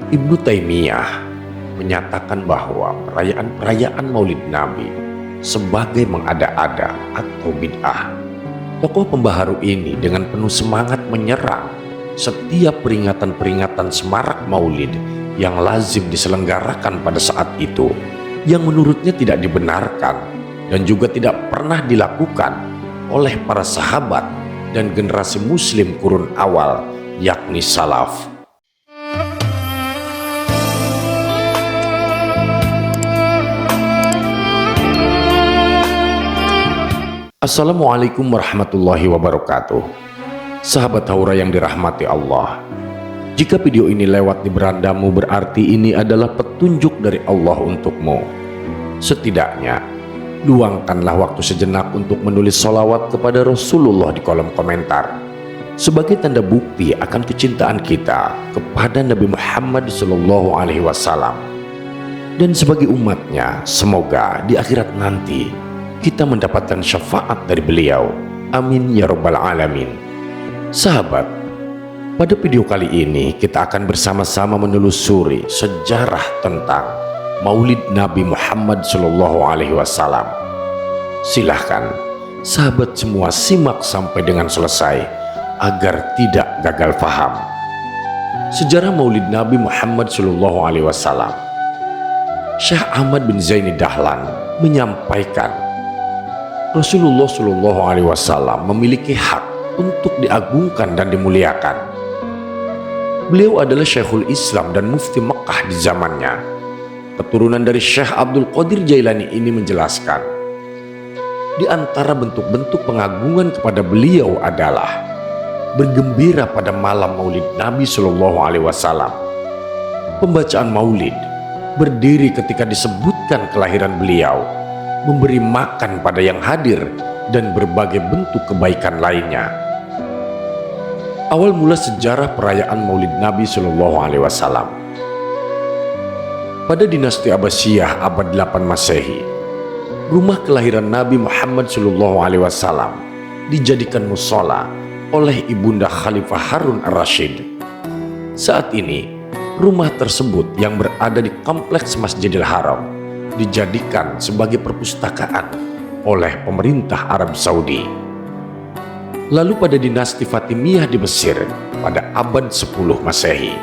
Ibnu Taimiyah menyatakan bahwa perayaan-perayaan Maulid Nabi sebagai mengada-ada atau bid'ah. Tokoh pembaharu ini dengan penuh semangat menyerang setiap peringatan-peringatan semarak Maulid yang lazim diselenggarakan pada saat itu, yang menurutnya tidak dibenarkan dan juga tidak pernah dilakukan oleh para sahabat dan generasi muslim kurun awal, yakni salaf. Assalamualaikum warahmatullahi wabarakatuh. Sahabat Haura yang dirahmati Allah, jika video ini lewat di berandamu berarti ini adalah petunjuk dari Allah untukmu. Setidaknya luangkanlah waktu sejenak untuk menulis sholawat kepada Rasulullah di kolom komentar sebagai tanda bukti akan kecintaan kita kepada Nabi Muhammad SAW, dan sebagai umatnya semoga di akhirat nanti kita mendapatkan syafaat dari beliau. Amin ya rabbal alamin. Sahabat, pada video kali ini kita akan bersama-sama menelusuri sejarah tentang Maulid Nabi Muhammad SAW. Silahkan sahabat semua simak sampai dengan selesai agar tidak gagal paham. Sejarah Maulid Nabi Muhammad SAW. Syekh Ahmad bin Zaini Dahlan menyampaikan Rasulullah SAW memiliki hak untuk diagungkan dan dimuliakan. Beliau adalah Syekhul Islam dan Mufti Mekah di zamannya. Keturunan dari Syekh Abdul Qadir Jailani ini menjelaskan, di antara bentuk-bentuk pengagungan kepada beliau adalah bergembira pada malam Maulid Nabi SAW, pembacaan Maulid, berdiri ketika disebutkan kelahiran beliau, memberi makan pada yang hadir, dan berbagai bentuk kebaikan lainnya. Awal mula sejarah perayaan Maulid Nabi SAW. Pada dinasti Abbasiyah abad 8 Masehi, rumah kelahiran Nabi Muhammad SAW dijadikan mushola oleh ibunda Khalifah Harun ar-Rasyid. Saat ini, rumah tersebut yang berada di kompleks Masjidil Haram dijadikan sebagai perpustakaan oleh pemerintah Arab Saudi. Lalu pada dinasti Fatimiyah di Mesir pada abad 10 Masehi,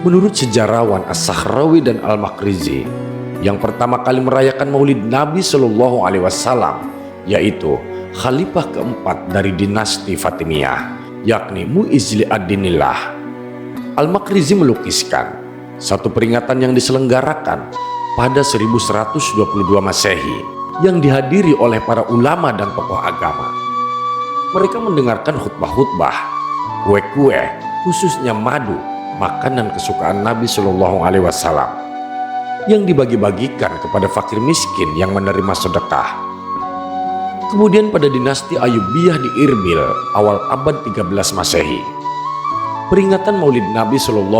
menurut sejarawan As-Sakhrawi dan Al-Makrizi, yang pertama kali merayakan Maulid Nabi SAW yaitu Khalifah keempat dari dinasti Fatimiyah, yakni Mu'izz li ad-Dinillah. Al-Makrizi melukiskan satu peringatan yang diselenggarakan pada 1122 Masehi yang dihadiri oleh para ulama dan tokoh agama. Mereka mendengarkan khutbah-khutbah, kue-kue, khususnya madu, makanan kesukaan Nabi SAW, yang dibagi-bagikan kepada fakir miskin yang menerima sedekah. Kemudian pada dinasti Ayyubiyah di Irbil awal abad 13 Masehi, peringatan Maulid Nabi SAW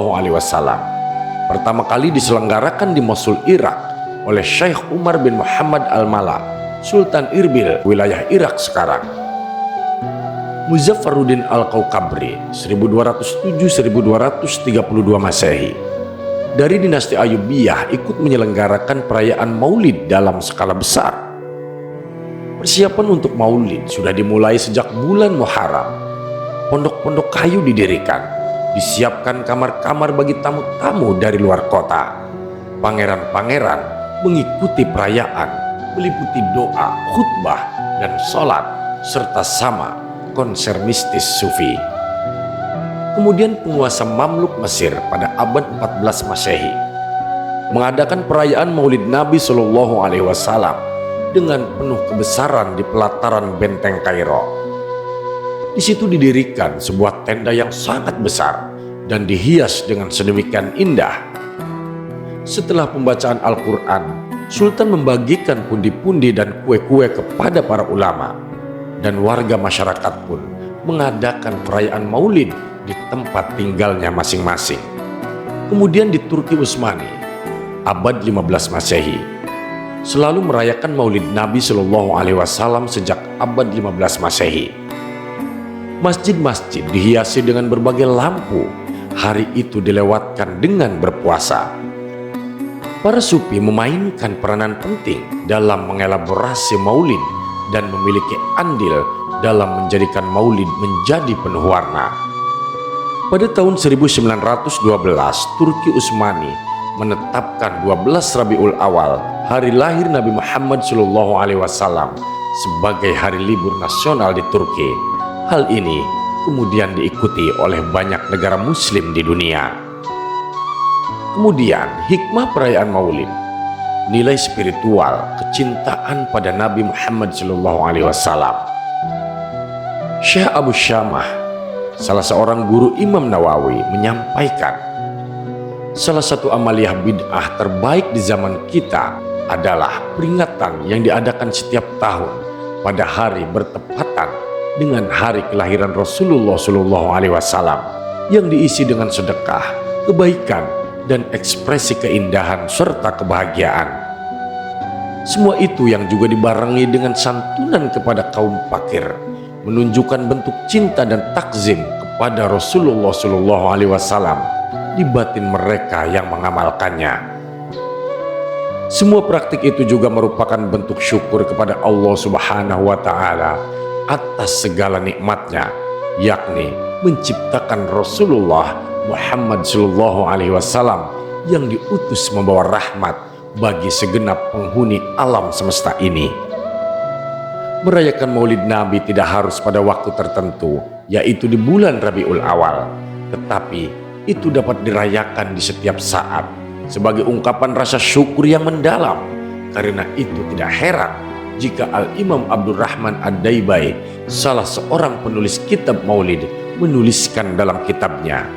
pertama kali diselenggarakan di Mosul, Irak oleh Syekh Umar bin Muhammad Al-Mala, Sultan Irbil, wilayah Irak sekarang. Muzaffaruddin Al-Kaukabri 1207-1232 Masehi dari dinasti Ayyubiyah ikut menyelenggarakan perayaan Maulid dalam skala besar. Persiapan untuk Maulid sudah dimulai sejak bulan Muharram. Pondok-pondok kayu didirikan, disiapkan kamar-kamar bagi tamu-tamu dari luar kota. Pangeran-pangeran mengikuti perayaan, meliputi doa, khutbah, dan sholat, serta sama konser mistis sufi. Kemudian penguasa Mamluk Mesir pada abad 14 Masehi mengadakan perayaan Maulid Nabi SAW dengan penuh kebesaran di pelataran benteng Kairo. Di situ didirikan sebuah tenda yang sangat besar dan dihias dengan sedemikian indah. Setelah pembacaan Al-Quran, Sultan membagikan pundi-pundi dan kue-kue kepada para ulama, dan warga masyarakat pun mengadakan perayaan Maulid di tempat tinggalnya masing-masing. Kemudian di Turki Utsmani, abad 15 Masehi, selalu merayakan Maulid Nabi SAW sejak abad 15 Masehi. Masjid-masjid dihiasi dengan berbagai lampu, hari itu dilewatkan dengan berpuasa. Para sufi memainkan peranan penting dalam mengelaborasi maulid dan memiliki andil dalam menjadikan maulid menjadi penuh warna. Pada tahun 1912, Turki Utsmani menetapkan 12 Rabiul Awal, hari lahir Nabi Muhammad SAW, sebagai hari libur nasional di Turki. Hal ini kemudian diikuti oleh banyak negara muslim di dunia. Kemudian hikmah perayaan Maulid, nilai spiritual kecintaan pada Nabi Muhammad SAW. Syekh Abu Syamah, salah seorang guru Imam Nawawi, menyampaikan, salah satu amaliyah bid'ah terbaik di zaman kita adalah peringatan yang diadakan setiap tahun pada hari bertepatan dengan hari kelahiran Rasulullah SAW, yang diisi dengan sedekah, kebaikan, dan ekspresi keindahan serta kebahagiaan. Semua itu yang juga dibarengi dengan santunan kepada kaum fakir, menunjukkan bentuk cinta dan takzim kepada Rasulullah SAW di batin mereka yang mengamalkannya. Semua praktik itu juga merupakan bentuk syukur kepada Allah Subhanahu wa Ta'ala atas segala nikmatnya, yakni menciptakan Rasulullah Muhammad SAW yang diutus membawa rahmat bagi segenap penghuni alam semesta ini. Merayakan Maulid Nabi tidak harus pada waktu tertentu, yaitu di bulan Rabiul Awal, tetapi itu dapat dirayakan di setiap saat sebagai ungkapan rasa syukur yang mendalam. Karena itu tidak heran jika Al-Imam Abdurrahman Ad-Daibai, salah seorang penulis kitab Maulid, menuliskan dalam kitabnya,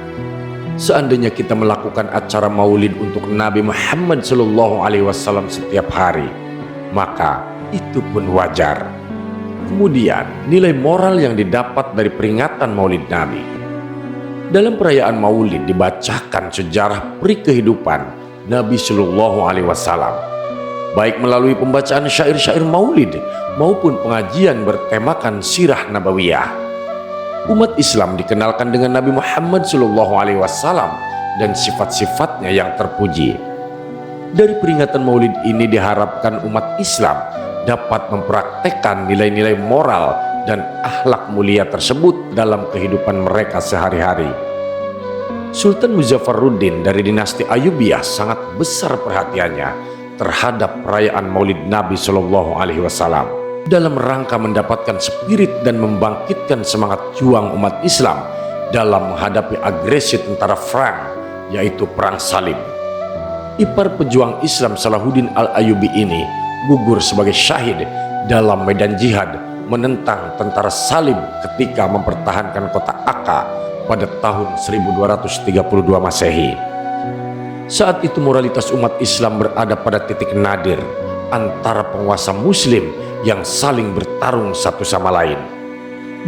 seandainya kita melakukan acara maulid untuk Nabi Muhammad SAW setiap hari, maka itu pun wajar. Kemudian nilai moral yang didapat dari peringatan maulid Nabi. Dalam perayaan maulid dibacakan sejarah peri kehidupan Nabi SAW, baik melalui pembacaan syair-syair maulid maupun pengajian bertemakan sirah nabawiyah. Umat Islam dikenalkan dengan Nabi Muhammad SAW dan sifat-sifatnya yang terpuji. Dari peringatan maulid ini diharapkan umat Islam dapat mempraktekkan nilai-nilai moral dan akhlak mulia tersebut dalam kehidupan mereka sehari-hari. Sultan Muzaffaruddin dari dinasti Ayyubiyah sangat besar perhatiannya terhadap perayaan maulid Nabi SAW. Dalam rangka mendapatkan spirit dan membangkitkan semangat juang umat Islam dalam menghadapi agresi tentara Frank, yaitu Perang Salib. Ipar pejuang Islam Salahuddin Al-Ayyubi ini gugur sebagai syahid dalam medan jihad menentang tentara Salib ketika mempertahankan kota Akka pada tahun 1232 Masehi. Saat itu moralitas umat Islam berada pada titik nadir antara penguasa muslim yang saling bertarung satu sama lain.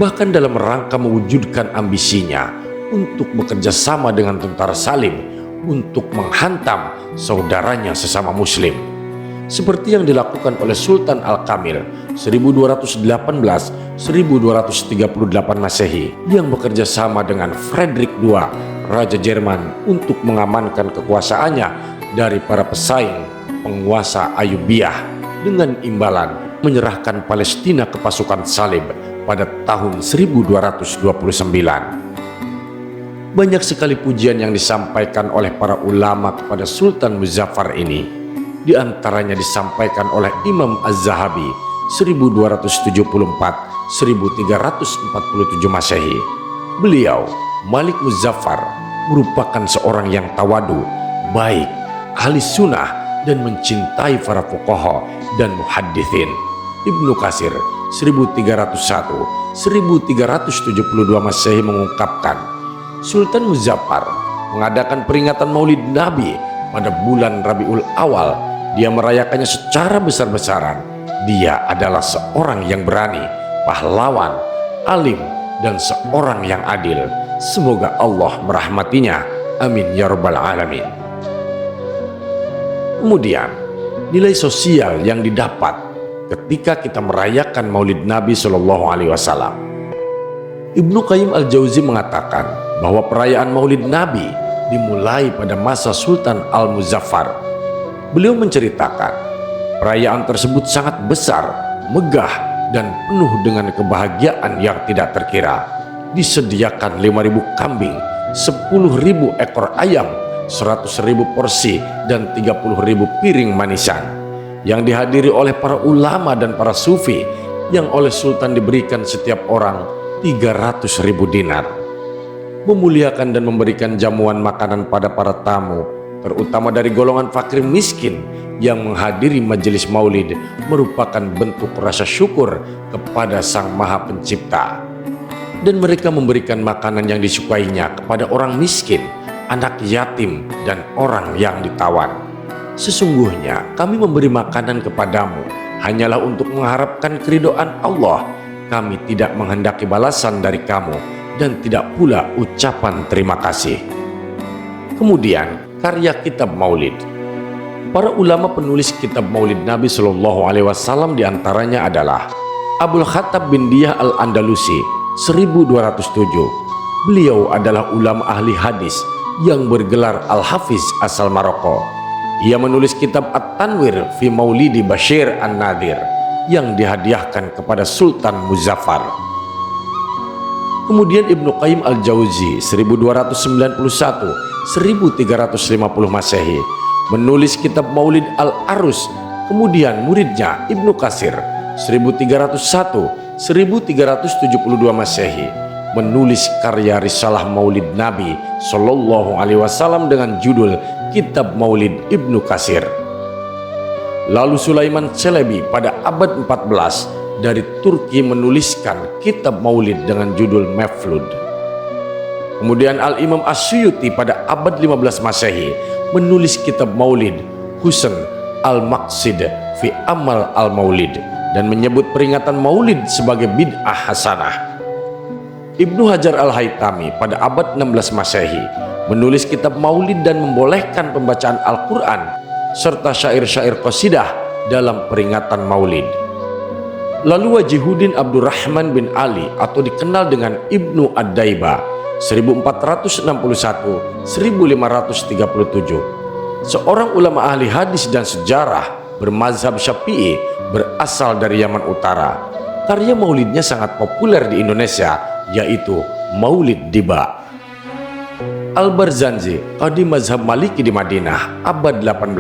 Bahkan dalam rangka mewujudkan ambisinya untuk bekerja sama dengan tentara Salib untuk menghantam saudaranya sesama muslim, seperti yang dilakukan oleh Sultan Al-Kamil 1218-1238 Masehi yang bekerja sama dengan Frederick II, Raja Jerman, untuk mengamankan kekuasaannya dari para pesaing penguasa Ayyubiyah dengan imbalan menyerahkan Palestina ke pasukan Salib pada tahun 1229. Banyak sekali pujian yang disampaikan oleh para ulama kepada Sultan Muzaffar ini. Di antaranya disampaikan oleh Imam Az-Zahabi 1274-1347 Masehi. Beliau, Malik Muzaffar, merupakan seorang yang tawadu, baik, ahli sunnah, dan mencintai para fuqaha dan muhaddithin. Ibnu Katsir 1301-1372 Masehi mengungkapkan, Sultan Muzaffar mengadakan peringatan Maulid Nabi pada bulan Rabiul Awal. Dia merayakannya secara besar-besaran. Dia adalah seorang yang berani, pahlawan, alim, dan seorang yang adil. Semoga Allah merahmatinya. Amin ya rabbal alamin. Kemudian nilai sosial yang didapat ketika kita merayakan Maulid Nabi SAW. Ibnu Qayyim Al-Jauzi mengatakan bahwa perayaan Maulid Nabi dimulai pada masa Sultan Al-Muzaffar. Beliau menceritakan, perayaan tersebut sangat besar, megah, dan penuh dengan kebahagiaan yang tidak terkira. Disediakan 5.000 kambing, 10.000 ekor ayam, 100.000 porsi, dan 30.000 piring manisan, yang dihadiri oleh para ulama dan para sufi, yang oleh Sultan diberikan setiap orang 300.000 dinar. Memuliakan dan memberikan jamuan makanan pada para tamu, terutama dari golongan fakir miskin yang menghadiri majelis maulid, merupakan bentuk rasa syukur kepada Sang Maha Pencipta. Dan mereka memberikan makanan yang disukainya kepada orang miskin, anak yatim, dan orang yang ditawan. Sesungguhnya kami memberi makanan kepadamu hanyalah untuk mengharapkan keridhaan Allah. Kami tidak menghendaki balasan dari kamu dan tidak pula ucapan terima kasih. Kemudian karya kitab Maulid. Para ulama penulis kitab Maulid Nabi Shallallahu Alaihi Wasallam diantaranya adalah Abul Khattab bin Diyah Al-Andalusi 1207. Beliau adalah ulama ahli hadis yang bergelar Al-Hafiz asal Maroko. Ia menulis kitab At-Tanwir fi Maulidi Bashir An-Nadhir yang dihadiahkan kepada Sultan Muzaffar. Kemudian Ibnu Qayyim Al-Jauzi 1291-1350 Masehi menulis kitab Maulid Al-Arus. Kemudian muridnya Ibnu Katsir 1301-1372 Masehi menulis karya Risalah Maulid Nabi Shallallahu Alaihi Wasallam dengan judul Kitab Maulid Ibnu Katsir. Lalu Sulaiman Celebi pada abad 14 dari Turki menuliskan kitab Maulid dengan judul Meflud. Kemudian Al-Imam As-Suyuti pada abad 15 Masehi menulis kitab Maulid Husn Al-Maqsid fi Amal Al-Maulid dan menyebut peringatan Maulid sebagai bid'ah hasanah. Ibnu Hajar Al-Haytami pada abad 16 Masehi menulis kitab Maulid dan membolehkan pembacaan Al-Quran serta syair-syair qasidah dalam peringatan Maulid. Lalu Wajihuddin Abdurrahman bin Ali atau dikenal dengan Ibnu Ad-Daiba 1461-1537, seorang ulama ahli hadis dan sejarah bermazhab Syafi'i berasal dari Yaman Utara. Karya maulidnya sangat populer di Indonesia, yaitu Maulid Diba. Al-Barzanji, qadi mazhab Maliki di Madinah, abad 18,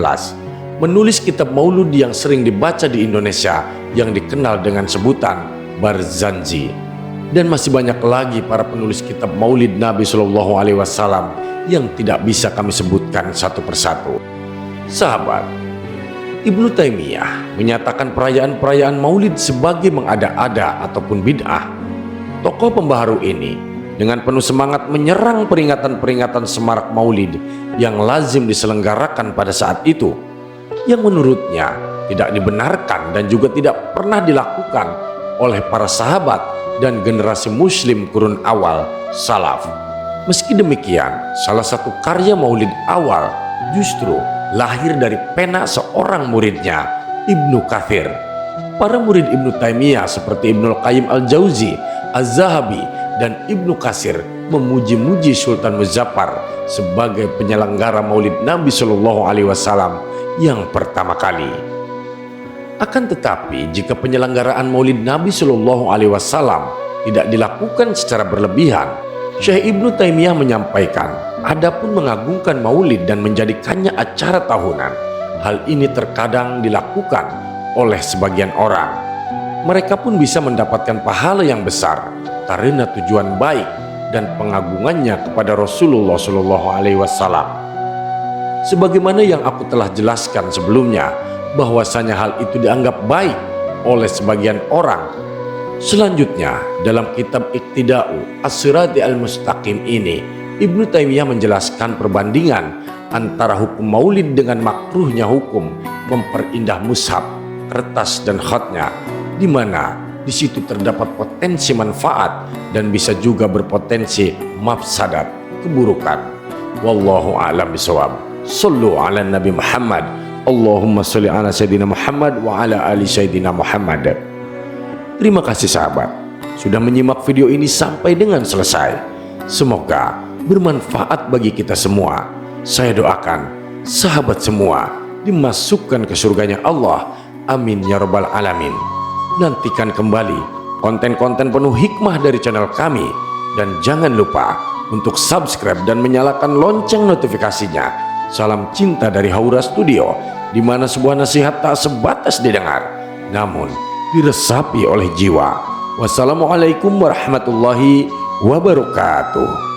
menulis kitab maulud yang sering dibaca di Indonesia yang dikenal dengan sebutan Barzanji. Dan masih banyak lagi para penulis kitab Maulid Nabi Shallallahu Alaihi Wasallam yang tidak bisa kami sebutkan satu persatu. Sahabat, Ibnu Taimiyah menyatakan perayaan-perayaan Maulid sebagai mengada-ada ataupun bid'ah. Tokoh pembaharu ini dengan penuh semangat menyerang peringatan-peringatan semarak Maulid yang lazim diselenggarakan pada saat itu, yang menurutnya tidak dibenarkan dan juga tidak pernah dilakukan oleh para sahabat dan generasi muslim kurun awal salaf. Meski demikian, salah satu karya Maulid awal justru lahir dari pena seorang muridnya, Ibnu Katsir. Para murid Ibnu Taimiyah seperti Ibnu Qayyim Al-Jauzi, Az-Zahabi, dan Ibnu Katsir memuji-muji Sultan Muzaffar sebagai penyelenggara Maulid Nabi Shallallahu Alaihi Wasallam yang pertama kali. Akan tetapi, jika penyelenggaraan Maulid Nabi Shallallahu Alaihi Wasallam tidak dilakukan secara berlebihan, Syekh Ibnu Taimiyah menyampaikan, adapun mengagungkan Maulid dan menjadikannya acara tahunan, hal ini terkadang dilakukan oleh sebagian orang. Mereka pun bisa mendapatkan pahala yang besar karena tujuan baik dan pengagungannya kepada Rasulullah Shallallahu Alaihi Wasallam. Sebagaimana yang aku telah jelaskan sebelumnya, bahwasanya hal itu dianggap baik oleh sebagian orang. Selanjutnya, dalam kitab Iqtida'u As-Sirati Al-Mustaqim ini, Ibnu Taimiyah menjelaskan perbandingan antara hukum maulid dengan makruhnya hukum memperindah mushaf, kertas, dan khatnya, di mana di situ terdapat potensi manfaat dan bisa juga berpotensi mafsadat, keburukan. Wallahu a'lam bishawab. Sallu ala Nabi Muhammad. Allahumma sholli ala Sayyidina Muhammad wa ala ali Sayyidina Muhammad. Terima kasih sahabat sudah menyimak video ini sampai dengan selesai. Semoga bermanfaat bagi kita semua. Saya doakan sahabat semua dimasukkan ke surganya Allah. Amin ya rabbal alamin. Nantikan kembali konten-konten penuh hikmah dari channel kami. Dan jangan lupa untuk subscribe dan menyalakan lonceng notifikasinya. Salam cinta dari Haura Studio, di mana sebuah nasihat tak sebatas didengar, namun diresapi oleh jiwa. Wassalamualaikum warahmatullahi wabarakatuh.